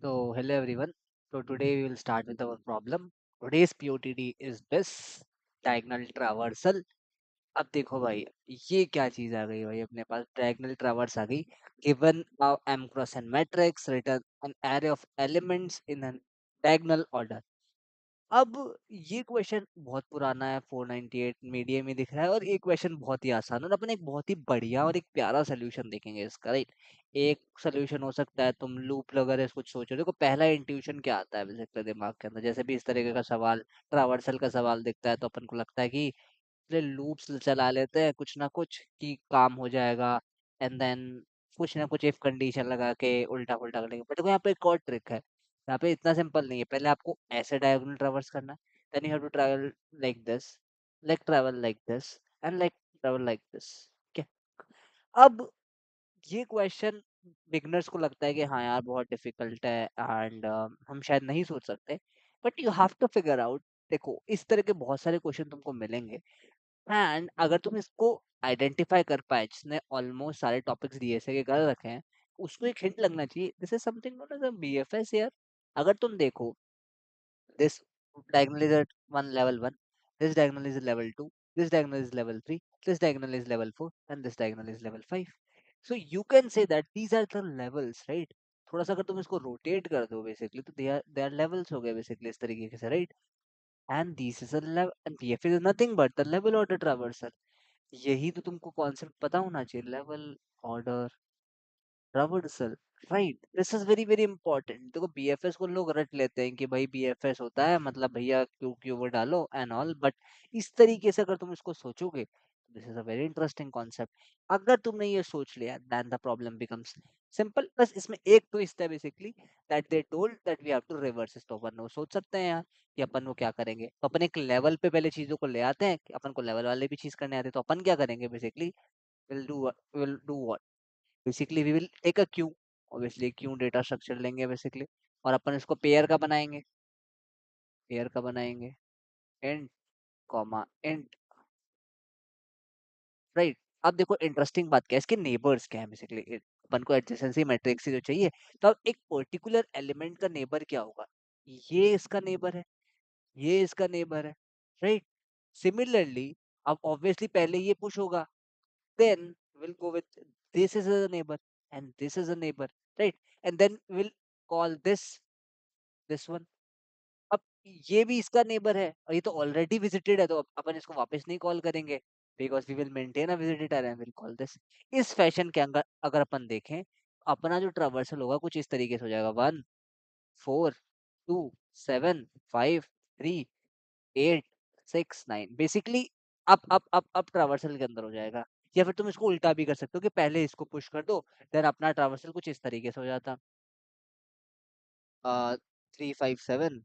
So, hello everyone. So, today we will start with our problem. Today's POTD is this diagonal traversal. अब देखो भाई, ये क्या चीज आ गई भाई अपने पास diagonal traverse आ गई. Given a M cross n matrix, written an array of elements in an diagonal order. अब ये क्वेश्चन बहुत पुराना है, 498 मीडियम में दिख रहा है, और ये क्वेश्चन बहुत ही आसान है, और अपन एक बहुत ही बढ़िया और एक प्यारा सोल्यूशन देखेंगे इसका, राइट. एक सोल्यूशन हो सकता है तुम लूप वगैरह कुछ सोचो. देखो पहला इंट्यूशन क्या आता है बेसिकली दिमाग के अंदर, जैसे भी इस तरीके का सवाल, ट्रावर्सल का सवाल दिखता है, तो अपन को लगता है कि लूप्स चला लेते हैं कुछ ना कुछ कि काम हो जाएगा, एंड देन कुछ ना कुछ इफ कंडीशन लगा के उल्टा पुल्टा करेंगे. बट देखो यहाँ पे एक और ट्रिक है. यहाँ पे इतना सिंपल नहीं है. पहले आपको ऐसे डायगोनल ट्रेवर्स करना है, then you have to travel like this, like travel like this, and like travel like this. क्या अब ये क्वेश्चन बिगनर्स को लगता है कि हाँ यार बहुत डिफिकल्ट है, एंड हम शायद नहीं सोच सकते, but you have to figure out. देखो इस तरह के बहुत सारे क्वेश्चन तुमको मिलेंगे, एंड अगर तुम इसको आइडेंटिफाई कर पाए, जिसने ऑलमोस्ट सारे टॉपिक्स डीएसए के कर रखे हैं, उसको एक हिंट लगना चाहिए. This is something known as a BFS यार. अगर तुम देखो, this diagonal is at one level 1, this diagonal is level 2, this diagonal is level 3, this diagonal is level 4, and this diagonal is level 5. So you can say that these are the levels, right? थोड़ा सा अगर तुम इसको rotate कर दो basically, तो they are levels हो गए बेसिकली इस तरीके से, right. And this is a level, and BF is nothing but the level order traversal. यही तो तुमको कॉन्सेप्ट पता होना चाहिए, level order traversal, right. This is very very important. देखो बीएफएस को लोग रट लेते हैं कि भाई बीएफएस होता है मतलब भैया क्यू क्यू वो डालो एंड ऑल, बट इस तरीके से अगर तुम इसको सोचोगे, this is a very interesting concept. अगर तुमने ये सोच लिया, then the problem becomes simple. बस इसमें एक ट्विस्ट है basically, that they told that we have to reverse. तो अपन वो सोच सकते हैं यार कि अपन वो क्या करेंगे. तो अपन एक लेवल पे पहले चीजों को ले आते हैं कि अपन को लेवल वाले भी चीज करने आते हैं. तो अपन क्या करेंगे basically, will do basically we will take a queue. Obviously queue data structure लेंगे बेसिकली, और अपन इसको पेयर का बनाएंगे. पेयर का बनाएंगे इंट कॉमा इंट, राइट. अब देखो इंटरेस्टिंग बात क्या है, इसके नेबर्स क्या है बेसिकली. अपन को एडजेसेंसी मैट्रिक्स जो चाहिए, तो अब एक पर्टिकुलर एलिमेंट का नेबर क्या होगा. ये इसका नेबर है, ये इसका नेबर है, राइट. सिमिलरली अब ऑब्वियसली पहले ये पुश होगा, then we'll go with this is a neighbor and this is a neighbor, right. And then we'll call this one. अब ये भी इसका नेबर है, और ये तो ऑलरेडी विजिटेड है, तो अपन इसको वापस नहीं कॉल करेंगे, because we will maintain a visitor and will call this. इस फैशन के अंदर अगर अपन देखें, अपना जो ट्रावर्सल होगा कुछ इस तरीके से हो जाएगा. 1 4 2 7 5 3 8 6 9 बेसिकली. अब ट्रावर्सल के अंदर हो जाएगा. या फिर तुम इसको उल्टा भी कर सकते हो कि पहले इसको पुश कर दो, देन अपना ट्रावर्सल कुछ इस तरीके से हो जाता. 3 5 7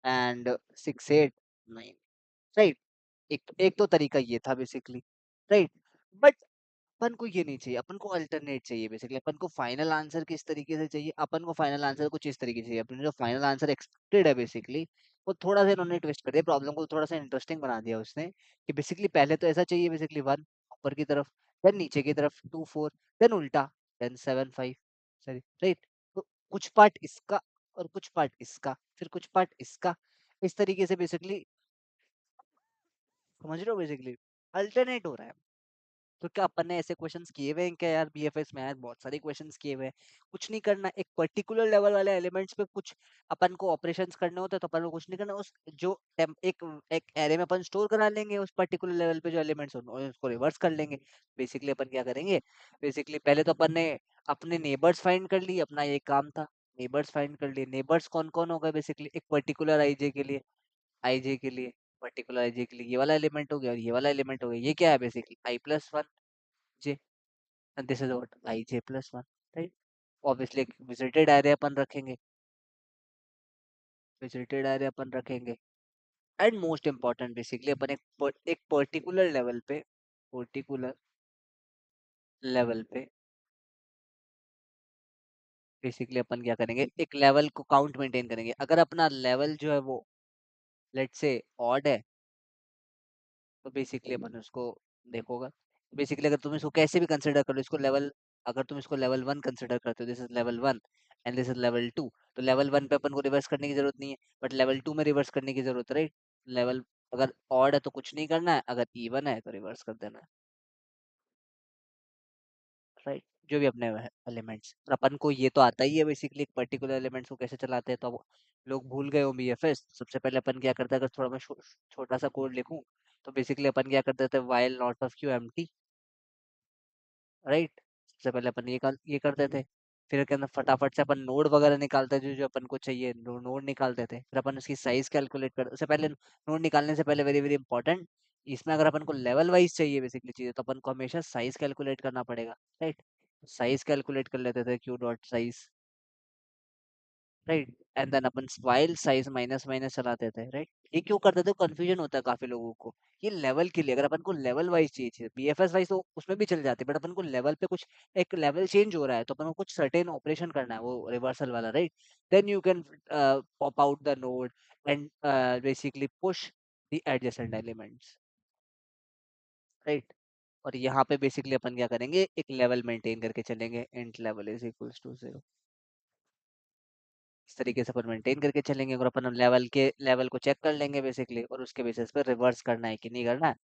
एंड 6 8 9, राइट. एक तो तरीका ये था बेसिकली, राइट. बट अपन को ये नहीं चाहिए, अपन को अल्टरनेट चाहिए बेसिकली. अपन को फाइनल आंसर किस तरीके से चाहिए, अपन को फाइनल आंसर कुछ इस तरीके से चाहिए. अपने जो फाइनल आंसर एक्सपेक्टेड है बेसिकली, वो थोड़ा सा इन्होंने ट्विस्ट कर दिया, प्रॉब्लम को थोड़ा सा इंटरेस्टिंग बना दिया उसने, कि बेसिकली पहले तो ऐसा चाहिए बेसिकली 1 ऊपर की तरफ, देन नीचे की तरफ 2 4, देन उल्टा, देन 7 5, सॉरी, राइट. तो कुछ पार्ट इसका और कुछ पार्ट इसका, फिर कुछ पार्ट इसका, इस तरीके से बेसिकली, समझ रहे हो बेसिकली, अल्टरनेट हो रहा है. तो क्या अपन ने ऐसे क्वेश्चंस किए हुए हैं क्या यार बीएफएस में? यार बहुत सारे क्वेश्चंस किए हुए हैं. कुछ नहीं करना, एक पर्टिकुलर लेवल वाले एलिमेंट्स पे कुछ अपन को ऑपरेशंस करने होते हैं, तो अपन को कुछ नहीं करना. उस जो एक एक एरे में अपन स्टोर करा लेंगे उस पर्टिकुलर लेवल पे जो एलिमेंट्स हो, उसको रिवर्स कर लेंगे. बेसिकली अपन क्या करेंगे, बेसिकली पहले तो अपन ने अपने नेबर्स फाइंड कर लिए, अपना ये काम था. नेबर्स फाइंड कर लिए. नेबर्स कौन कौन होगा बेसिकली, एक पर्टिकुलर आईजे के लिए, आईजे के लिए, पर्टिकुलर आईजे के लिए ये वाला एलिमेंट हो गया और ये वाला एलिमेंट हो गया. ये क्या है basically, I+1 j, and this is what ij+1, right. Obviously एक विजिटेड एरे अपन रखेंगे, विजिटेड एरे अपन रखेंगे. एंड मोस्ट इंपॉर्टेंट बेसिकली अपन एक पर्टिकुलर लेवल पे, पर्टिकुलर लेवल पे बेसिकली अपन क्या करेंगे, एक लेवल को काउंट मेंटेन करेंगे. अगर अपना लेवल जो है वो लेट्स से ऑड है, तो बेसिकली अपन उसको देखोगा. बेसिकली अगर तुम इसको कैसे भी कंसिडर करो, इसको लेवल अगर तुम इसको लेवल 1 कंसिडर करते हो, this is level 1 and this is level 2, तो लेवल 1 पे अपन को रिवर्स करने की जरूरत नहीं है, बट लेवल 2 में रिवर्स करने की जरूरत है, राइट? लेवल अगर ऑड है तो कुछ नहीं करना है, अगर इवन है तो रिवर्स कर देना है, राइट? जो भी अपने एलिमेंट्स, और अपन को ये तो आता ही है बेसिकली एक पर्टिकुलर एलिमेंट्स को कैसे चलाते हैं, तो अब लोग भूल गए हो बीएफएस। सबसे पहले अपन क्या करते हैं, अगर थोड़ा मैं छोटा सा कोड लिखूं, तो बेसिकली अपन क्या करते थे, while not of Q empty, right? सबसे पहले अपन ये करते थे, फिर के अंदर फटाफट से अपन नोड वगैरह निकालते थे जो अपन को चाहिए, नोड निकालते थे, फिर अपन उसकी साइज कैलकुलेट कर, उससे पहले नोड निकालने से पहले वेरी वेरी इंपॉर्टेंट, इसमें अगर अपन को लेवल वाइज चाहिए बेसिकली चीजें, तो अपन को हमेशा साइज कैलकुलेट करना पड़ेगा, राइट? साइज कैलकुलेट कर लेते थे, queue dot size, right? And then अपन वाइल साइज माइनस माइनस चलाते थे, राइट? ये क्यों करते थे, कंफ्यूजन होता है काफी लोगों को। ये लेवल के लिए, अगर अपन को लेवल वाइज चाहिए, बीएफएस वाइज तो उसमें भी चल जाती है, बट अपन को लेवल पे कुछ एक लेवल चेंज हो रहा है, तो अपन को कुछ सर्टेन ऑपरेशन करना है, वो रिवर्सल वाला, right? Then you can pop out the node and basically push the adjacent elements, right? और यहाँ पे बेसिकली अपन क्या करेंगे, एक लेवल मेंटेन करके चलेंगे, int level is equals to 0। इस तरीके से अपन मेंटेन करके चलेंगे, और अपन लेवल को चेक कर लेंगे बेसिकली, और उसके बेसिस पे रिवर्स करना है कि नहीं करना है,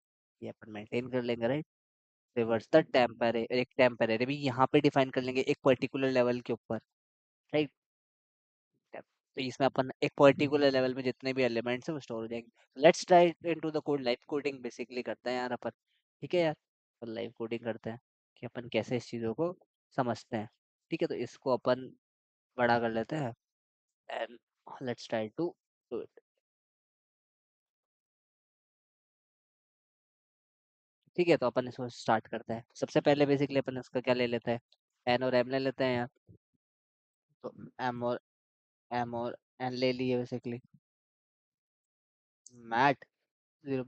ये अपन मेंटेन कर लेंगे, राइट? रिवर्स द टेम्परे, एक टेम्परेरी भी यहाँ पे डिफाइन कर लेंगे एक पर्टिकुलर लेवल के ऊपर, राइट? तो इसमें अपन एक पर्टिकुलर लेवल में जितने भी एलिमेंट्स है वो स्टोर हो जाएंगे। Let's try into the code, live coding basically करते हैं यार अपन, ठीक है यार? अपन लाइव कोडिंग करते हैं कि अपन कैसे इस चीज़ों को समझते हैं, ठीक है? तो इसको अपन बड़ा कर लेते हैं, and let's try to do it. ठीक है, तो अपन इसको स्टार्ट करते हैं। सबसे पहले बेसिकली अपन इसका क्या ले लेते हैं, एन और एम ले लेते हैं यार। तो एम और एन ले लिए बेसिकली। मैट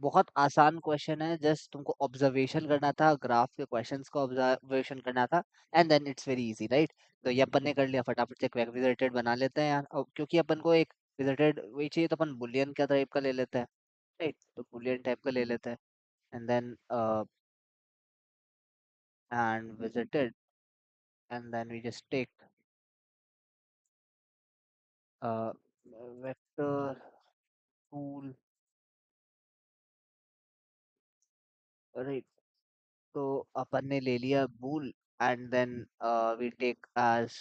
बहुत आसान क्वेश्चन है, जस्ट तुमको ऑब्जर्वेशन करना था, ग्राफ के क्वेश्चंस को ऑब्जर्वेशन करना था, and then it's very easy, right? तो ये अपन ने कर लिया, फटाफट से क्वेक विजिटेड बना लेते हैं यार, और क्योंकि अपन को एक विजिटेड वही चाहिए, तो अपन बुलियन क्या टाइप का ले लेते हैं, राइट? तो बुलियन टाइप का ले लेते हैं, and then and visited, and then we just take uh, vector tool, right? तो अपन ने ले लिया bool, and then we take as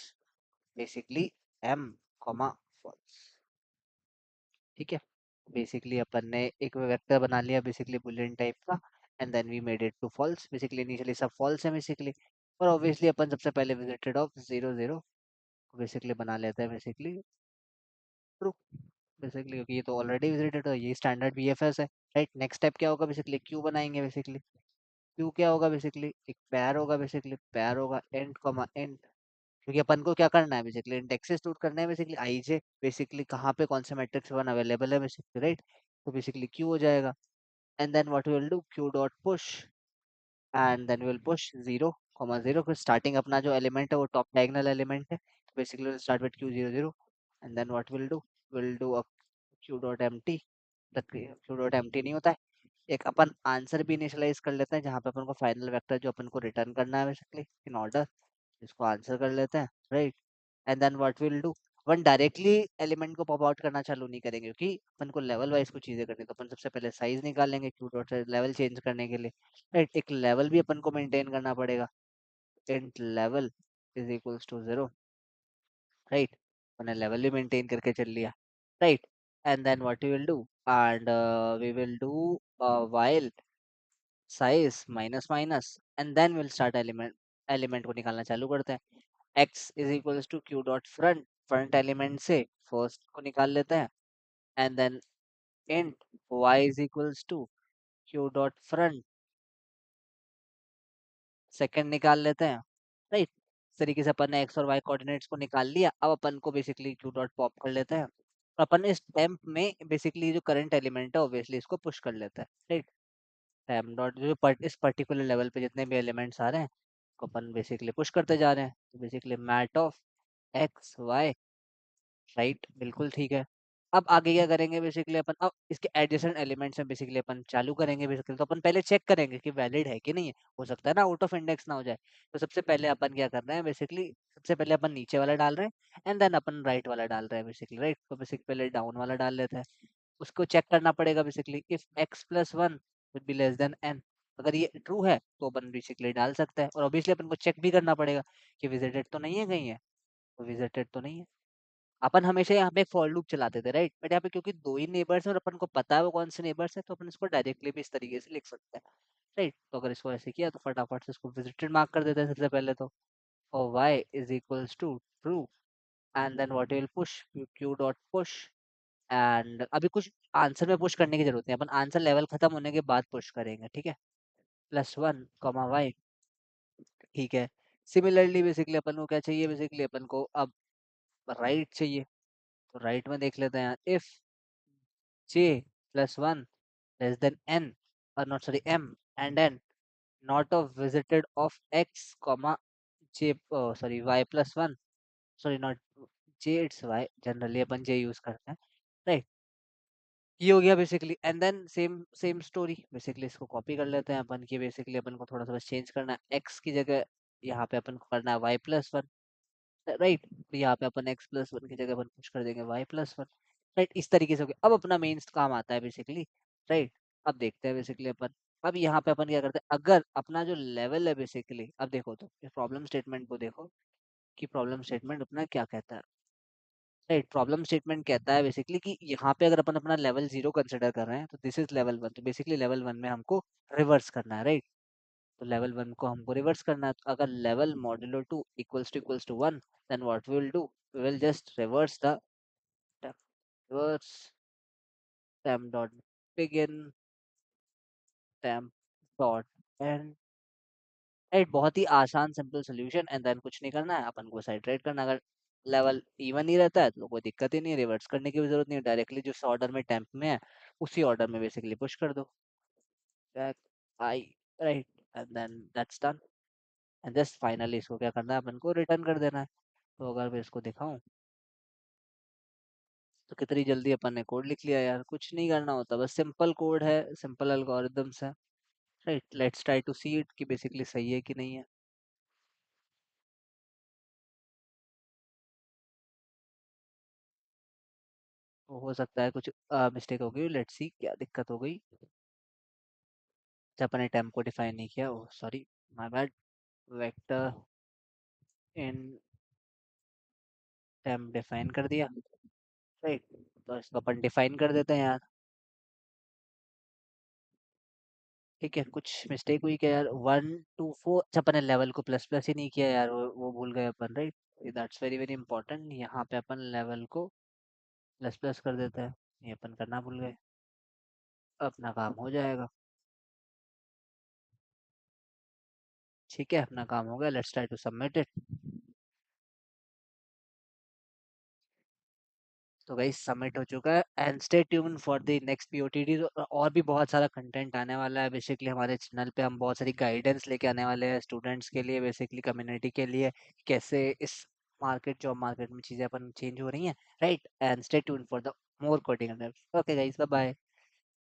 basically m comma false, ठीक है? बेसिकली अपन ने एक वेक्टर बना लिया बेसिकली बुलियन टाइप का, and then we made it to false, basically initially सब फॉल्स है बेसिकली, और ऑब्वियसली अपन सबसे पहले विजिटेड ऑफ 0 0 बेसिकली बना लेते हैं बेसिकली ट्रू, बेसिकली क्योंकि ये तो ऑलरेडी विजिटेड है, ये स्टैंडर्ड बीएफएस है, राइट? नेक्स्ट स्टेप क्या होगा, बेसिकली क्यू बनाएंगे बेसिकली। क्यू क्या होगा, बेसिकली एक पैर होगा, बेसिकली पैर होगा एंड कॉमा एंड, क्योंकि अपन को क्या करना है, बेसिकली इंडेक्सेस स्टोर करना है, बेसिकली आईजे बेसिकली कहाँ पे कौन से मैट्रिक्स वन अवेलेबल है बेसिकली, राइट? तो बेसिकली क्यू हो जाएगा, and then what will do, queue dot push, and then will push 0 0, फिर स्टार्टिंग अपना जो एलिमेंट है वो टॉप डायगोनल एलिमेंट है, basically start with queue 0 0, and then what will do a queue dot empty, queue dot empty नहीं होता है, एक अपन आंसर भी इनिशियलाइज कर लेते हैं, जहाँ पे अपन को फाइनल वेक्टर जो अपन को रिटर्न करना है बेसिकली इन ऑर्डर, इसको आंसर कर लेते हैं, right? And then what will do, अपन डायरेक्टली एलिमेंट को पॉप आउट करना चालू नहीं करेंगे, क्योंकि अपन को लेवल वाइज कुछ चीजें करनी है, तो अपन सबसे पहले साइज निकालेंगे क्यू डॉट से लेवल चेंज करने के लिए, राइट? एक लेवल भी अपन को मेंटेन करना पड़ेगा, int level is equals to 0, right? मैंने लेवल भी मेंटेन करके चल लिया, right? And then what we will do, and we will do while size minus minus, and then will start element को निकालना चालू करते हैं, x is equals to queue dot front, front element से फर्स्ट को निकाल लेते हैं, and then int y is equals to queue dot front, second निकाल लेते हैं, राइट? इस तरीके से अपन ने x और y कोऑर्डिनेट्स को निकाल लिया, अब अपन को बेसिकली क्यू डॉट पॉप कर लेते हैं, अपन इस टेम्प में बेसिकली जो करंट एलिमेंट है ऑब्वियसली इसको पुश कर लेता है, राइट? टेम्प डॉट जो इस पर्टिकुलर लेवल पे जितने भी एलिमेंट्स आ रहे हैं, को अपन बेसिकली पुश करते जा रहे हैं, तो basically mat of x y, right? बिल्कुल ठीक है। अब आगे क्या करेंगे बेसिकली अपन, अब इसके एडजेसेंट एलिमेंट्स में बेसिकली अपन चालू करेंगे बेसिकली। तो अपन पहले चेक करेंगे कि वैलिड है कि नहीं है, हो सकता है ना आउट ऑफ इंडेक्स ना हो जाए। तो सबसे पहले अपन क्या कर रहे हैं बेसिकली, सबसे पहले अपन नीचे वाला डाल रहे हैं एंड देन अपन राइट वाला डाल रहे हैं बेसिकली, राइट। तो बेसिकली पहले डाउन वाला डाल लेते हैं, उसको चेक करना पड़ेगा basically, if x plus one would be less than n। अगर ये ट्रू है तो अपन बेसिकली डाल सकते हैं, और ऑब्वियसली अपन को चेक भी करना पड़ेगा कि विजिटेड तो नहीं है कहीं है, तो विजिटेड तो नहीं है। अपन हमेशा यहाँ पे फॉर लूप चलाते थे, राइट। बट यहाँ पे क्योंकि दो ही नेबर्स है और अपन को पता है वो कौन से नेबर्स है, तो अपन इसको डायरेक्टली भी इस तरीके से लिख सकते हैं, राइट। तो अगर इसको ऐसे किया तो फटाफट से इसको विजिटेड मार्क कर देते हैं सबसे पहले तो, और y is equals to true, and then what will push, q dot push. And अभी कुछ आंसर में पुश करने की जरूरत नहीं, अपन आंसर लेवल खत्म होने के बाद पुश करेंगे, ठीक है। प्लस वन कॉमा वाई, ठीक है। सिमिलरली बेसिकली अपन को क्या चाहिए, बेसिकली अपन को अब राइट चाहिए। तो राइट में देख लेते हैं, if j plus one less than n, और not sorry m and n not of visited of x comma j, sorry y plus one, sorry not j, it's y, generally अपन j use करते हैं, right. ये हो गया basically, and then same same story basically, इसको copy कर लेते हैं अपन की। बेसिकली अपन को थोड़ा सा बस चेंज करना है, x की जगह यहाँ पे अपन को करना है y प्लस वन, राइट। तो यहाँ पे अपन x प्लस वन की जगह अपन कुछ कर देंगे y प्लस वन, राइट। इस तरीके से हो गया। अब अपना मेन काम आता है बेसिकली, राइट। अब देखते हैं बेसिकली अपन, अब यहाँ पे अपन क्या करते हैं, अगर अपना जो लेवल है बेसिकली, अब देखो तो प्रॉब्लम स्टेटमेंट को देखो कि प्रॉब्लम स्टेटमेंट अपना क्या कहता है, राइट। प्रॉब्लम स्टेटमेंट कहता है बेसिकली कि यहाँ पे अगर अपन अपना लेवल जीरो कंसिडर कर रहे हैं तो दिस इज लेवल वन, तो बेसिकली लेवल वन में हमको रिवर्स करना है, राइट। तो लेवल वन को हमको रिवर्स करना है, तो अगर level modulo two equals to one, then what we will do, we will just reverse the reverse temp dot begin temp dot end, right. बहुत ही आसान सिंपल सोल्यूशन, एंड देन कुछ नहीं करना है, अपन को साइट्रेट करना। अगर लेवल इवन ही रहता है तो कोई दिक्कत ही नहीं है, रिवर्स करने की भी जरूरत नहीं है, डायरेक्टली जिस ऑर्डर में टेम्प में है उसी ऑर्डर में बेसिकली पुश कर दो, I, right. And then that's done, and just finally इसको क्या करना है, अपन को रिटर्न कर देना है। तो अगर मैं इसको दिखाऊं तो कितनी जल्दी अपन ने कोड लिख लिया यार, कुछ नहीं करना होता, बस सिंपल कोड है, सिंपल एल्गोरिदम्स है, right. Let's try to see it कि बेसिकली सही है कि नहीं है। तो हो सकता है कुछ मिस्टेक हो गई, लेट्स सी क्या दिक्कत हो गई। अच्छा, अपन ने टेम्प को डिफाइन नहीं किया, oh sorry, my bad. Vector in temp define कर दिया, राइट। तो इसको अपन डिफाइन कर देते हैं यार, ठीक है। कुछ मिस्टेक हुई क्या यार, वन टू फोर, अच्छा अपन ने लेवल को प्लस प्लस ही नहीं किया यार, वो भूल गए अपन, right. That's very very important, यहाँ पे अपन लेवल को प्लस प्लस कर देते हैं, ये अपन करना भूल गए। अपना काम हो जाएगा, ठीक है। अपना काम हो गया, let's try to submit it. तो भाई सबमिट हो चुका है, and stay tune for the next POTD. और भी बहुत सारा कंटेंट आने वाला है बेसिकली हमारे चैनल पे, हम बहुत सारी गाइडेंस लेके आने वाले हैं स्टूडेंट्स के लिए, बेसिकली कम्युनिटी के लिए, कैसे इस मार्केट, जॉब मार्केट में चीज़ें अपन चेंज हो रही हैं, right. And stay tune for the more coding. Okay guys, bye bye.